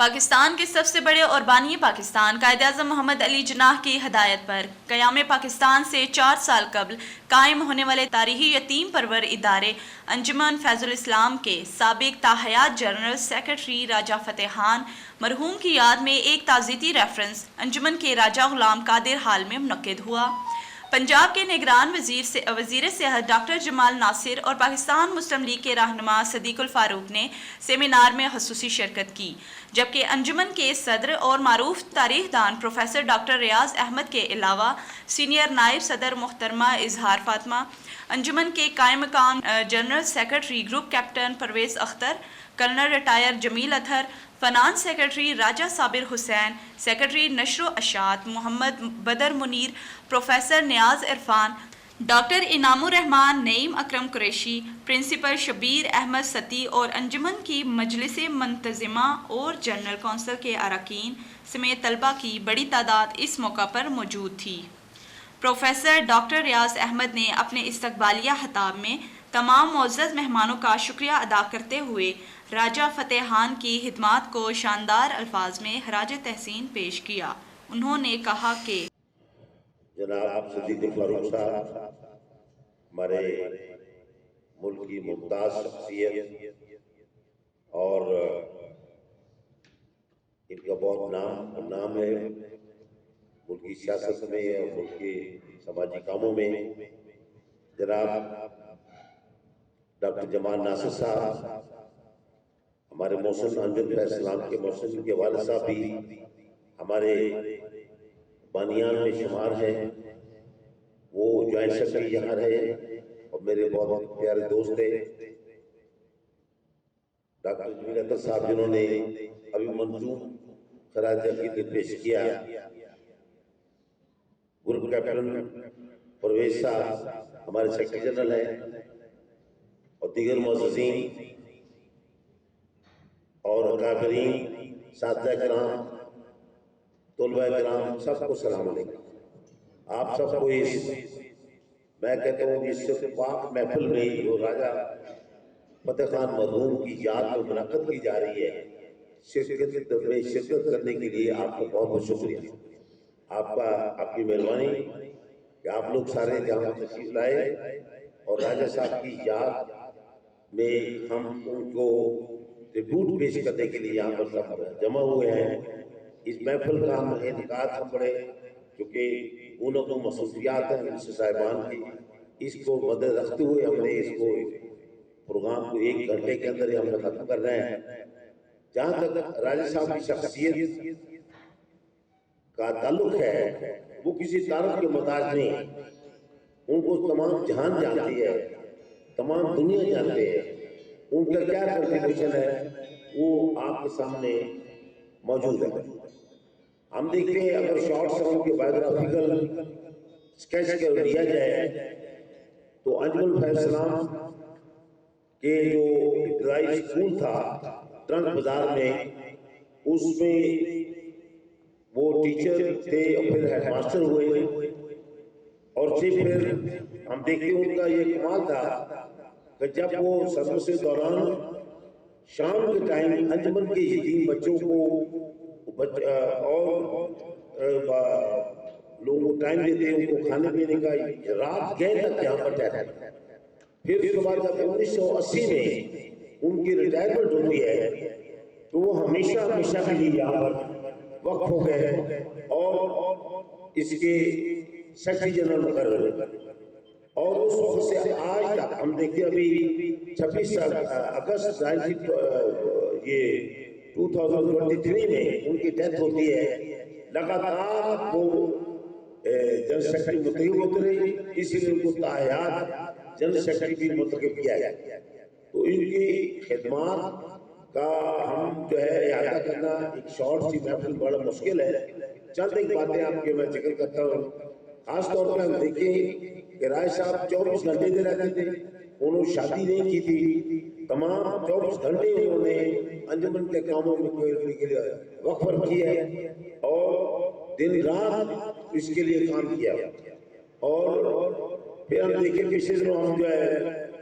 پاکستان کے سب سے بڑے اور بانی پاکستان قائد اعظم محمد علی جناح کی ہدایت پر قیام پاکستان سے 4 سال قبل قائم ہونے والے تاریخی یتیم پرور ادارے انجمن فیض الاسلام کے سابق تاحیات جنرل سیکرٹری راجہ فتح خان مرحوم کی یاد میں ایک تعزیتی ریفرنس انجمن کے راجہ غلام قادر ہال میں منعقد ہوا۔ پنجاب کے نگران وزیر صحت ڈاکٹر جمال ناصر اور پاکستان مسلم لیگ کے رہنما صدیق الفاروق نے سیمینار میں خصوصی شرکت کی، جبکہ انجمن کے صدر اور معروف تاریخ دان پروفیسر ڈاکٹر ریاض احمد کے علاوہ سینئر نائب صدر محترمہ اظہار فاطمہ، انجمن کے قائم مقام general secretary group captain Parvez Akhtar, colonel retired Jameel Athar, finance secretary Raja Sabir Hussain, secretary نشر و اشاعت Muhammad Badr Munir, professor Niaz Irfan, doctor Inam Ur Rahman, Naeem Akram Qureshi, principal Shabbir Ahmed Satti اور انجمن کی مجلس منتظمہ اور جنرل کونسل کے اراکین سمیت طلباء کی بڑی تعداد اس موقع پر موجود تھی۔ پروفیسر ڈاکٹر ریاض احمد نے اپنے استقبالیہ خطاب میں تمام معزز مہمانوں کا شکریہ ادا کرتے ہوئے راجہ فتح خان کی خدمات کو شاندار الفاظ میں خراج تحسین پیش کیا۔ انہوں نے کہا کہ جناب صدیق الفاروق صاحب ہمارے ملک کی ممتاز شخصیت اور ان کا بہت نام ہے ملک کی سیاست میں اور ملک کے سماجی کاموں میں۔ جناب ڈاکٹر جمال ناصر صاحب ہمارے محسن انجمن فیض الاسلام کے محسن کے والد صاحب بھی ہمارے بانیان میں شمار ہیں، وہ جوائنٹ سیکرٹری یہاں رہے اور میرے بہت پیارے دوست ہیں۔ ڈاکٹر جمیل اطہر صاحب جنہوں نے ابھی منظوم خراج عقیدت پیش کیا، گروپ کیپٹن پرویز صاحب ہمارے سیکرٹری جنرل ہیں اور دیگر معززین اور کافرین، اساتذہ کرام، طلباء کرام، سب کو سلام علیکم۔ آپ سب کو میں کہتا ہوں اس سے پاک محفل میں جو راجہ فتح خان مرحوم کی یاد میں منعقد کی جا رہی ہے، شرکت کرنے کے لیے آپ کو بہت بہت شکریہ۔ آپ کی مہربانی کہ آپ لوگ سارے جہاں تشریف لائے اور راجہ صاحب کی یاد میں ہم ان کو ٹریبیوٹ پیش کرنے کے لیے یہاں پر سب جمع ہوئے ہیں۔ اس محفل کا ہم انعقاد ہم بڑے چونکہ انہوں کو مصروفیات ہیں مصر صاحبان کی، اس کو مدد رکھتے ہوئے ہم نے اس کو پروگرام کو 1 گھنٹے کے اندر ہم نے ختم کر رہے ہیں۔ جہاں تک راجہ صاحب کی شخصیت کا تعلق ہے، وہ کسی تعارف کے محتاج نہیں، ان کو تمام جہان جانتی ہے، تمام دنیا جانتے ہیں۔ ان کا کیا کنٹریبیوشن ہے وہ آپ کے سامنے موجود ہے۔ ہم دیکھتے ہیں اگر شارٹ سے ان کے بایوگرافیکل سکیچ کر لیا جائے تو انجمن فیض الاسلام کے جو ابتدائی اسکول تھا ٹرنک بازار میں، اس میں وہ ٹیچر تھے اور پھر ہیڈ ماسٹر ہوئے، اور پھر ہم دیکھتے ہیں ان کا یہ کمال تھا کہ جب وہ سرمس کے دوران شام کے ٹائم انجمن کے یتیم بچوں کو اور لوگوں کو ٹائم دیتے ہیں، ان کو کھانے پینے کا، رات گئے تک یہاں پر ٹھہرتے ہیں۔ پھر اس کے بعد جب 1980 میں ان کی ریٹائرمنٹ ہوتی ہے تو وہ ہمیشہ کے لیے یہاں پر وقف ہو گئے اور اس کے سیکرٹری جنرل مقرر ہوئے، اور اس وقت سے آج تک ہم دیکھتے ہیں ابھی 26 اگست یہ 2023 میں ان کی ڈیتھ ہوتی ہے، لگاتار وہ جنرل سیکرٹری منتخب ہوتے رہے، اسی لیے ان کو تاحیات جنرل سیکرٹری بھی منتخب کیا گیا۔ تو ان کی خدمات کا ہم جو ہے احاطہ کرنا ایک شارٹ سی محفل بڑا مشکل ہے۔ چند ایک باتیں آپ کے میں ذکر کرتا ہوں۔ خاص طور پر ہم دیکھیں کہ رائے صاحب 24 گھنٹے دے رہتے تھے، انہوں نے شادی نہیں کی تھی، تمام 24 گھنٹے انہوں نے انجمن کے کاموں میں کوئی کے لیے وقف کیا ہے اور دن رات اس کے لیے کام کیا۔ اور پھر ہم دیکھیں کہ ہم جو ہے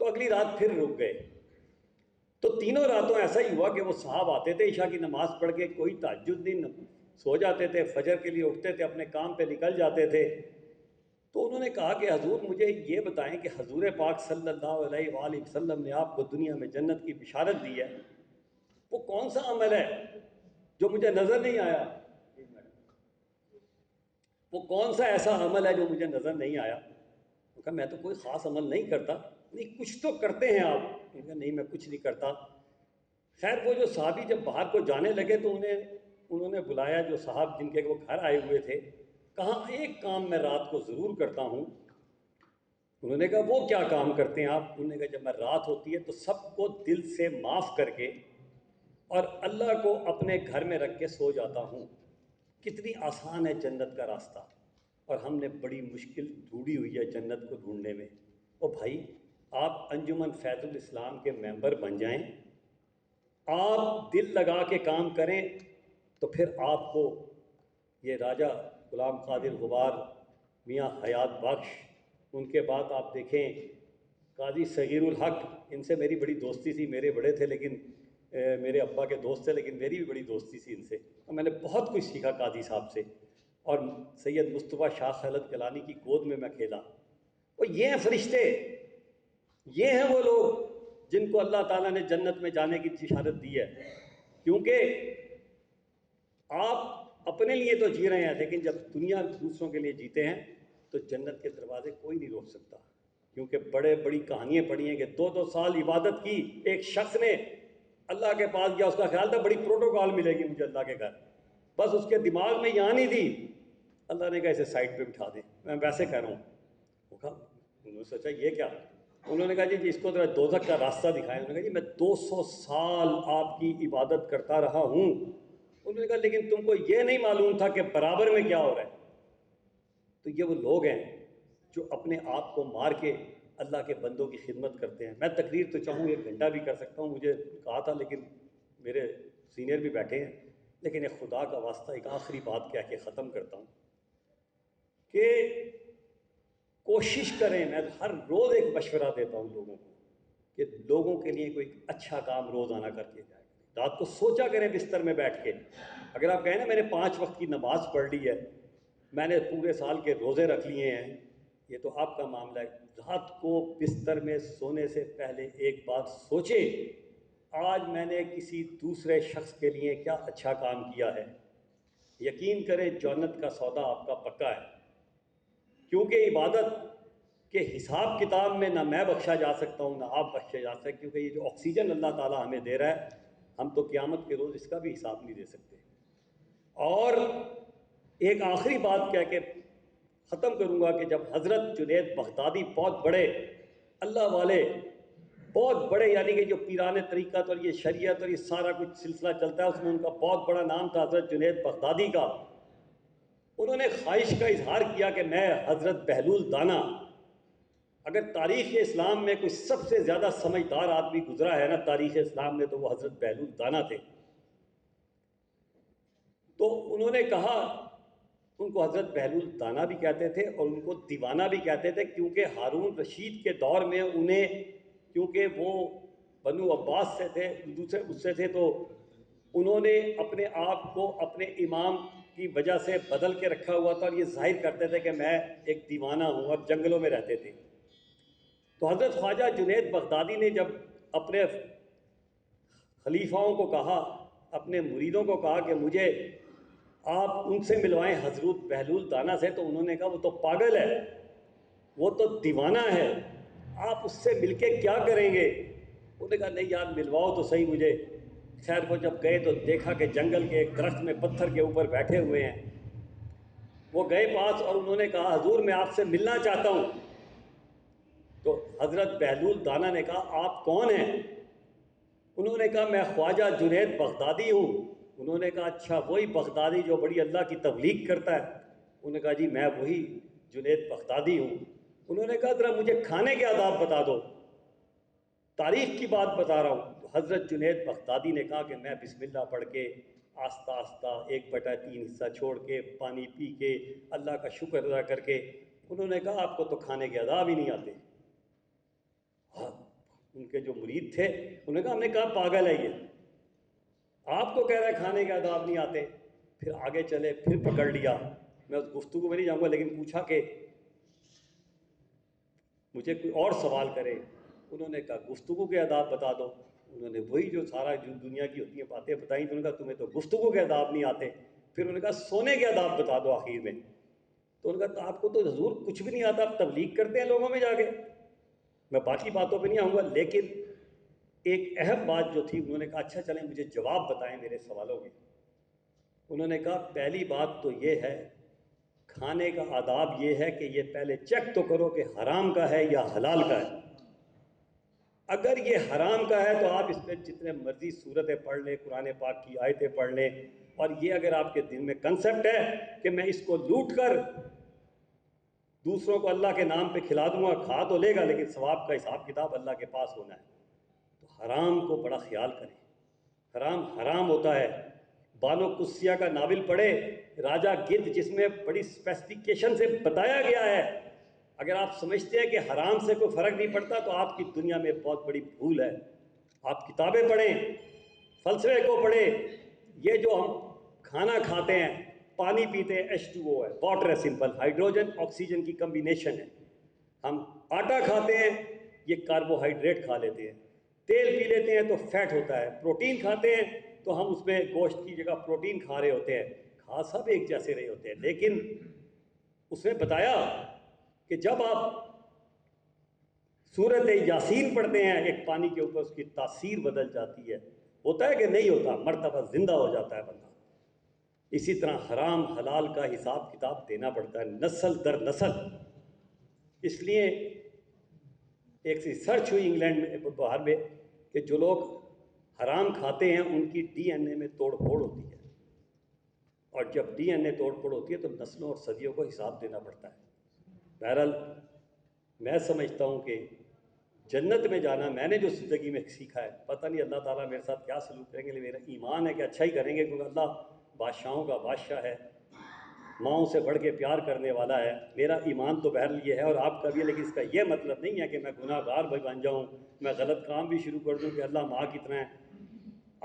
تو اگلی رات پھر رک گئے. تو تینوں راتوں ایسا ہی ہوا کہ وہ صاحب آتے تھے عشاء کی نماز پڑھ کے, کوئی تہجد نہیں, سو جاتے تھے, فجر کے لیے اٹھتے تھے, اپنے کام پہ نکل جاتے تھے. تو انہوں نے کہا کہ حضور مجھے یہ بتائیں کہ حضور پاک صلی اللہ علیہ وآلہ وسلم نے آپ کو دنیا میں جنت کی بشارت دی ہے, وہ کون سا عمل ہے جو مجھے نظر نہیں آیا؟ وہ کون سا ایسا عمل ہے جو مجھے نظر نہیں آیا؟ وہ کہا میں تو کوئی خاص عمل نہیں کرتا. نہیں کچھ تو کرتے ہیں آپ؟ میں کہا نہیں میں کچھ نہیں کرتا. خیر وہ جو صحابی جب باہر کو جانے لگے تو انہوں نے بلایا جو صاحب جن کے وہ گھر آئے ہوئے تھے, کہا ایک کام میں رات کو ضرور کرتا ہوں. انہوں نے کہا وہ کیا کام کرتے ہیں آپ؟ انہوں نے کہا جب میں رات ہوتی ہے تو سب کو دل سے معاف کر کے اور اللہ کو اپنے گھر میں رکھ کے سو جاتا ہوں. کتنی آسان ہے جنت کا راستہ, اور ہم نے بڑی مشکل ڈھونڈی ہوئی ہے جنت کو ڈھونڈنے میں. او بھائی آپ انجمن فیض الاسلام کے ممبر بن جائیں, آپ دل لگا کے کام کریں تو پھر آپ کو یہ راجہ غلام قادر غبار, میاں حیات بخش, ان کے بعد آپ دیکھیں قاضی صغیر الحق, ان سے میری بڑی دوستی تھی, میرے بڑے تھے لیکن میرے ابا کے دوست تھے لیکن میری بھی بڑی دوستی تھی ان سے, اور میں نے بہت کچھ سیکھا قاضی صاحب سے. اور سید مصطفیٰ شاہ خلد گیلانی کی گود میں کھیلا. اور یہ ہیں فرشتے, یہ ہیں وہ لوگ جن کو اللہ تعالیٰ نے جنت میں جانے کی بشارت دی ہے. کیونکہ آپ اپنے لیے تو جی رہے ہیں لیکن جب دنیا دوسروں کے لیے جیتے ہیں تو جنت کے دروازے کوئی نہیں روک سکتا. کیونکہ بڑی کہانیاں پڑھی ہیں کہ 2 سال عبادت کی, ایک شخص نے اللہ کے پاس گیا, اس کا خیال تھا بڑی پروٹوکال ملے گی مجھے اللہ کے گھر, بس اس کے دماغ میں یہاں نہیں تھی. اللہ نے کہا اسے سائڈ پہ بٹھا دیں, میں ویسے کہہ رہا ہوں. وہ کہا, انہوں نے سوچا یہ کیا؟ انہوں نے کہا جی اس کو ذرا دوزخ کا راستہ دکھائیں. انہوں نے کہا جی میں 200 سال آپ کی عبادت کرتا رہا ہوں. انہوں نے کہا لیکن تم کو یہ نہیں معلوم تھا کہ برابر میں کیا ہو رہا ہے. تو یہ وہ لوگ ہیں جو اپنے آپ کو مار کے اللہ کے بندوں کی خدمت کرتے ہیں. میں تقریر تو چاہوں 1 گھنٹہ بھی کر سکتا ہوں, مجھے کہا تھا لیکن میرے سینئر بھی بیٹھے ہیں, لیکن ایک خدا کا واسطہ ایک آخری بات کہہ کے ختم کرتا ہوں کہ کوشش کریں, میں ہر روز ایک مشورہ دیتا ہوں لوگوں کو کہ لوگوں کے لیے کوئی اچھا کام روزانہ کر کے جائے. رات کو سوچا کریں بستر میں بیٹھ کے. اگر آپ کہیں نا میں نے 5 وقت کی نماز پڑھ لی ہے, میں نے پورے سال کے روزے رکھ لیے ہیں, یہ تو آپ کا معاملہ ہے. رات کو بستر میں سونے سے پہلے ایک بات سوچیں, آج میں نے کسی دوسرے شخص کے لیے کیا اچھا کام کیا ہے. یقین کریں جنت کا سودا آپ کا پکا ہے. کیونکہ عبادت کے حساب کتاب میں نہ میں بخشا جا سکتا ہوں نہ آپ بخشے جا سکتے, کیونکہ یہ جو آکسیجن اللہ تعالیٰ ہمیں دے رہا ہے ہم تو قیامت کے روز اس کا بھی حساب نہیں دے سکتے. اور ایک آخری بات کہہ کے ختم کروں گا کہ جب حضرت جنید بغدادی, بہت بڑے اللہ والے, بہت بڑے, یعنی کہ جو پیران طریقت اور یہ شریعت اور یہ سارا کچھ سلسلہ چلتا ہے اس میں ان کا بہت بڑا نام تھا حضرت جنید بغدادی کا. انہوں نے خواہش کا اظہار کیا کہ میں حضرت بہلول دانا, اگر تاریخ اسلام میں کوئی سب سے زیادہ سمجھدار آدمی گزرا ہے نا تاریخ اسلام میں, تو وہ حضرت بہلول دانا تھے. تو انہوں نے کہا, ان کو حضرت بہلول دانا بھی کہتے تھے اور ان کو دیوانہ بھی کہتے تھے, کیونکہ ہارون رشید کے دور میں انہیں, کیونکہ وہ بنو عباس سے تھے, دوسرے اس سے تھے, تو انہوں نے اپنے آپ کو اپنے امام کی وجہ سے بدل کے رکھا ہوا تھا اور یہ ظاہر کرتے تھے کہ میں ایک دیوانہ ہوں, اور جنگلوں میں رہتے تھے. تو حضرت خواجہ جنید بغدادی نے جب اپنے خلیفاؤں کو کہا, اپنے مریدوں کو کہا کہ مجھے آپ ان سے ملوائیں حضرت بہلول دانا سے, تو انہوں نے کہا وہ تو پاگل ہے, وہ تو دیوانہ ہے, آپ اس سے مل کے کیا کریں گے. انہوں نے کہا نہیں یار ملواؤ تو صحیح مجھے. خیر وہ جب گئے تو دیکھا کہ جنگل کے ایک درخت میں پتھر کے اوپر بیٹھے ہوئے ہیں. وہ گئے پاس اور انہوں نے کہا حضور میں آپ سے ملنا چاہتا ہوں. تو حضرت بہلول دانا نے کہا آپ کون ہیں؟ انہوں نے کہا میں خواجہ جنید بغدادی ہوں. انہوں نے کہا اچھا وہی بغدادی جو بڑی اللہ کی تبلیغ کرتا ہے؟ انہوں نے کہا جی میں وہی جنید بغدادی ہوں. انہوں نے کہا ذرا مجھے کھانے کے آداب بتا دو, تاریخ کی بات بتا رہا ہوں. تو حضرت جنید بغدادی نے کہا کہ میں بسم اللہ پڑھ کے آہستہ آہستہ 1/3 حصہ چھوڑ کے پانی پی کے اللہ کا شکر ادا کر کے, انہوں نے کہا آپ کو تو کھانے کے آداب ہی نہیں آتے. ان کے جو مرید تھے انہوں نے کہا ہم نے کہا پاگل ہے یہ, آپ کو کہہ رہا ہے کھانے کے آداب نہیں آتے. پھر آگے چلے, پھر پکڑ لیا. میں اس گفتگو میں نہیں جاؤں گا, لیکن پوچھا کہ مجھے کوئی اور سوال کرے. انہوں نے کہا گفتگو کے آداب بتا دو. انہوں نے وہی جو سارا جو دنیا کی ہوتی ہیں باتیں بتائیں. تو انہوں نے کہا تمہیں تو گفتگو کے آداب نہیں آتے. پھر انہوں نے کہا سونے کے آداب بتا دو آخر میں. تو انہوں نے کہا آپ کو تو حضور کچھ بھی نہیں آتا, آپ تبلیغ کرتے ہیں لوگوں میں جا کے. میں باقی باتوں پہ نہیں آؤں گا, لیکن ایک اہم بات جو تھی, انہوں نے کہا اچھا چلیں مجھے جواب بتائیں میرے سوالوں کے. انہوں نے کہا پہلی بات تو یہ ہے, کھانے کا آداب یہ ہے کہ یہ پہلے چیک تو کرو کہ حرام کا ہے یا حلال کا ہے. اگر یہ حرام کا ہے تو آپ اس پہ جتنے مرضی صورتیں پڑھ لیں, قرآن پاک کی آیتیں پڑھ لیں, اور یہ اگر آپ کے دل میں کنسپٹ ہے کہ میں اس کو لوٹ کر دوسروں کو اللہ کے نام پہ کھلا دوں گا, کھا تو لے گا لیکن ثواب کا حساب کتاب اللہ کے پاس ہونا ہے. تو حرام کو بڑا خیال کریں. حرام حرام ہوتا ہے. بانو قدسیہ کا ناول پڑھے, راجہ گدھ, جس میں بڑی اسپیسیفکیشن سے بتایا گیا ہے. اگر آپ سمجھتے ہیں کہ حرام سے کوئی فرق نہیں پڑتا تو آپ کی دنیا میں بہت بڑی بھول ہے. آپ کتابیں پڑھیں, فلسفے کو پڑھیں. یہ جو ہم کھانا کھاتے ہیں, پانی پیتے ہیں, H2O ہے, واٹر ہے سمپل, ہائیڈروجن آکسیجن کی کمبینیشن ہے. ہم آٹا کھاتے ہیں, یہ کاربوہائیڈریٹ کھا لیتے ہیں. تیل پی لیتے ہیں تو فیٹ ہوتا ہے. پروٹین کھاتے ہیں تو ہم اس میں گوشت کی جگہ پروٹین کھا رہے ہوتے ہیں. کھا سب ایک جیسے رہے ہوتے ہیں, لیکن اس نے بتایا کہ جب آپ سورت یاسین پڑھتے ہیں ایک پانی کے اوپر, اس کی تاثیر بدل جاتی ہے. ہوتا ہے کہ نہیں ہوتا, مرتبہ زندہ ہو جاتا ہے بندہ. اسی طرح حرام حلال کا حساب کتاب دینا پڑتا ہے نسل در نسل. اس لیے ایک ریسرچ ہوئی انگلینڈ میں, باہر میں, کہ جو لوگ حرام کھاتے ہیں ان کی ڈی این اے میں توڑ پھوڑ ہوتی ہے, اور جب ڈی این اے توڑ پھوڑ ہوتی ہے تو نسلوں اور صدیوں کو حساب دینا پڑتا ہے. بہرحال میں سمجھتا ہوں کہ جنت میں جانا میں نے جو زندگی میں سیکھا ہے, پتہ نہیں اللہ تعالیٰ میرے ساتھ کیا سلوک کریں گے, لیکن میرا ایمان ہے کہ اچھا ہی کریں گے, کیونکہ اللہ بادشاہوں کا بادشاہ ہے, ماؤں سے بڑھ کے پیار کرنے والا ہے. میرا ایمان تو بہرحال یہ ہے اور آپ کا بھی ہے, لیکن اس کا یہ مطلب نہیں ہے کہ میں گناہ گار بھی بن جاؤں, میں غلط کام بھی شروع کر دوں کہ اللہ ماں کتنا ہے.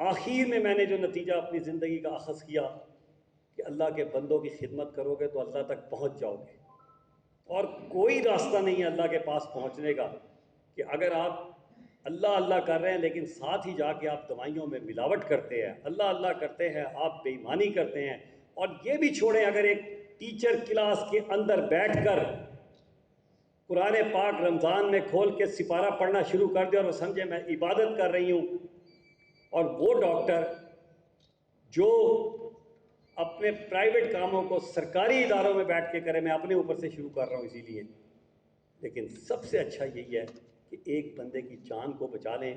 آخر میں نے جو نتیجہ اپنی زندگی کا اخذ کیا کہ اللہ کے بندوں کی خدمت کرو گے تو اللہ تک پہنچ جاؤ گے, اور کوئی راستہ نہیں ہے اللہ کے پاس پہنچنے کا کہ اگر آپ اللہ اللہ کر رہے ہیں لیکن ساتھ ہی جا کے آپ دوائیوں میں ملاوٹ کرتے ہیں, اللہ اللہ کرتے ہیں, آپ بے ایمانی کرتے ہیں. اور یہ بھی چھوڑیں, اگر ایک ٹیچر کلاس کے اندر بیٹھ کر قرآن پاک رمضان میں کھول کے سپارہ پڑھنا شروع کر دے اور وہ سمجھے میں عبادت کر رہی ہوں, اور وہ ڈاکٹر جو اپنے پرائیویٹ کاموں کو سرکاری اداروں میں بیٹھ کے کرے, میں اپنے اوپر سے شروع کر رہا ہوں اسی لیے, لیکن سب سے اچھا یہی ہے کہ ایک بندے کی جان کو بچا لیں.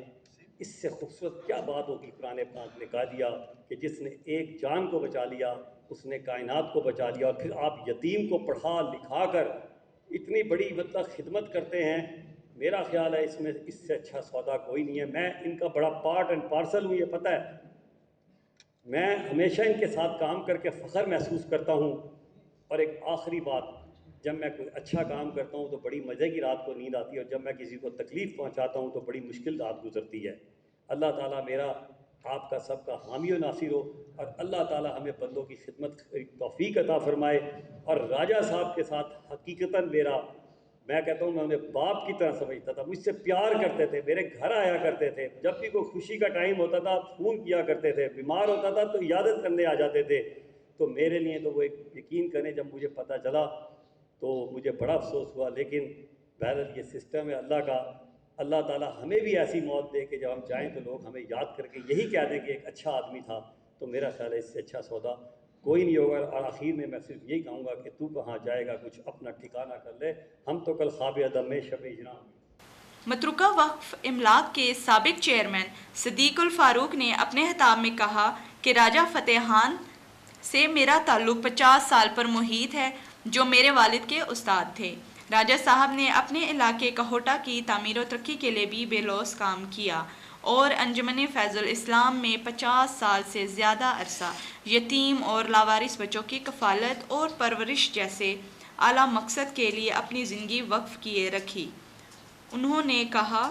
اس سے خوبصورت کیا بات ہوگی. قرآن پاک نے کہا دیا کہ جس نے ایک جان کو بچا لیا اس نے کائنات کو بچا لیا. اور پھر آپ یتیم کو پڑھا لکھا کر اتنی بڑی خدمت کرتے ہیں. میرا خیال ہے اس میں اس سے اچھا سودا کوئی نہیں ہے. میں ان کا بڑا پارٹ اینڈ پارسل ہوں, یہ پتہ ہے. میں ہمیشہ ان کے ساتھ کام کر کے فخر محسوس کرتا ہوں. اور ایک آخری بات, جب میں کوئی اچھا کام کرتا ہوں تو بڑی مزے کی رات کو نیند آتی ہے, اور جب میں کسی کو تکلیف پہنچاتا ہوں تو بڑی مشکل رات گزرتی ہے. اللہ تعالیٰ میرا آپ کا سب کا حامی و ناصر ہو, اور اللہ تعالیٰ ہمیں بندوں کی خدمت توفیق عطا فرمائے. اور راجہ صاحب کے ساتھ حقیقتاً میں کہتا ہوں میں انہیں باپ کی طرح سمجھتا تھا. مجھ سے پیار کرتے تھے, میرے گھر آیا کرتے تھے, جب بھی کوئی خوشی کا ٹائم ہوتا تھا فون کیا کرتے تھے, بیمار ہوتا تھا تو عیادت کرنے آ جاتے تھے. تو میرے لیے تو وہ ایک یقین کریں, جب مجھے پتہ چلا تو مجھے بڑا افسوس ہوا. لیکن بہرحال یہ سسٹم ہے اللہ کا. اللہ تعالیٰ ہمیں بھی ایسی موت دے کہ جب ہم جائیں تو لوگ ہمیں یاد کر کے یہی کہہ دیں کہ ایک اچھا آدمی تھا. تو میرا خیال ہے اس سے اچھا سودا کوئی نہیں ہوگا. اور آخر میں صرف یہی کہوں گا کہ تو کہاں جائے گا, کچھ اپنا ٹھکانہ کر لے. ہم تو کل خواب عدم میں شب اجراء. متروکہ وقف املاک کے سابق چیئرمین صدیق الفاروق نے اپنے خطاب میں کہا کہ راجہ فتح خان سے میرا تعلق 50 سال پر محیط ہے, جو میرے والد کے استاد تھے. راجہ صاحب نے اپنے علاقے کہوٹہ کی تعمیر و ترقی کے لیے بھی بے لوث کام کیا, اور انجمن فیض الاسلام میں 50 سال سے زیادہ عرصہ یتیم اور لاوارث بچوں کی کفالت اور پرورش جیسے اعلیٰ مقصد کے لیے اپنی زندگی وقف کیے رکھی. انہوں نے کہا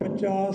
50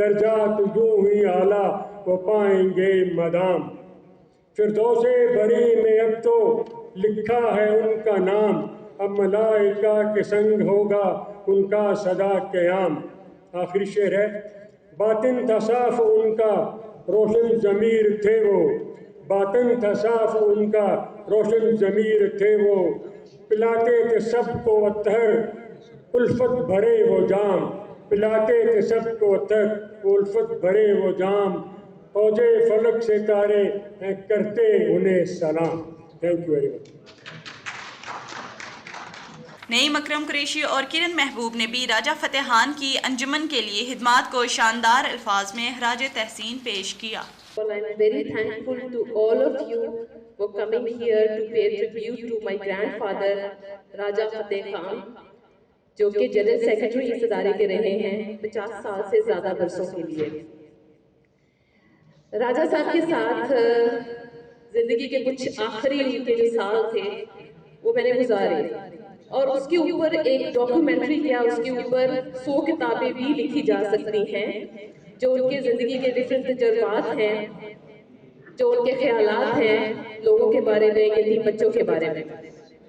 درجات یوں ہی اعلیٰ وہ پائیں گے مدام۔ فردوس بری میں اب تو لکھا ہے ان کا نام، اب ملائکہ کے سنگ ہوگا ان کا سدا قیام۔ آخری شعر ہے، باطن تھا صاف ان کا روشن ضمیر تھے وہ، باطن تھا صاف ان کا روشن ضمیر تھے وہ، پلاتے تھے سب کو اطہر الفت بھرے وہ جام، پلاتے تھے سب کو اطہر الفت بھرے وہ جام، اوجے فلک سے تارے ہیں کرتے انہیں سلام۔ Thank you very much. Naeem Akram Qureshi اور کرن محبوب نے بھی راجہ فتح خان کی انجمن کے لیے خدمات کو شاندار الفاظ میں خراج تحسین پیش کیا۔ Well, I'm very thankful to all of you for coming here to pay tribute to my grandfather, Raja Fateh Khan, جو کہ جنرل سیکرٹری اس ادارے کے رہے ہیں 50 سال سے زیادہ برسوں کے لیے۔ راجہ صاحب کے ساتھ زندگی کے کچھ آخری ان کے جو سال تھے وہ میں نے گزارے، اور اس کے اوپر ایک ڈاکیومنٹری کیا، اس کے اوپر 100 کتابیں بھی لکھی جا سکتی ہیں، جو ان کے زندگی کے ڈفرینٹ تجربات ہیں، جو ان کے خیالات ہیں لوگوں کے بارے میں، یتیم بچوں کے بارے میں۔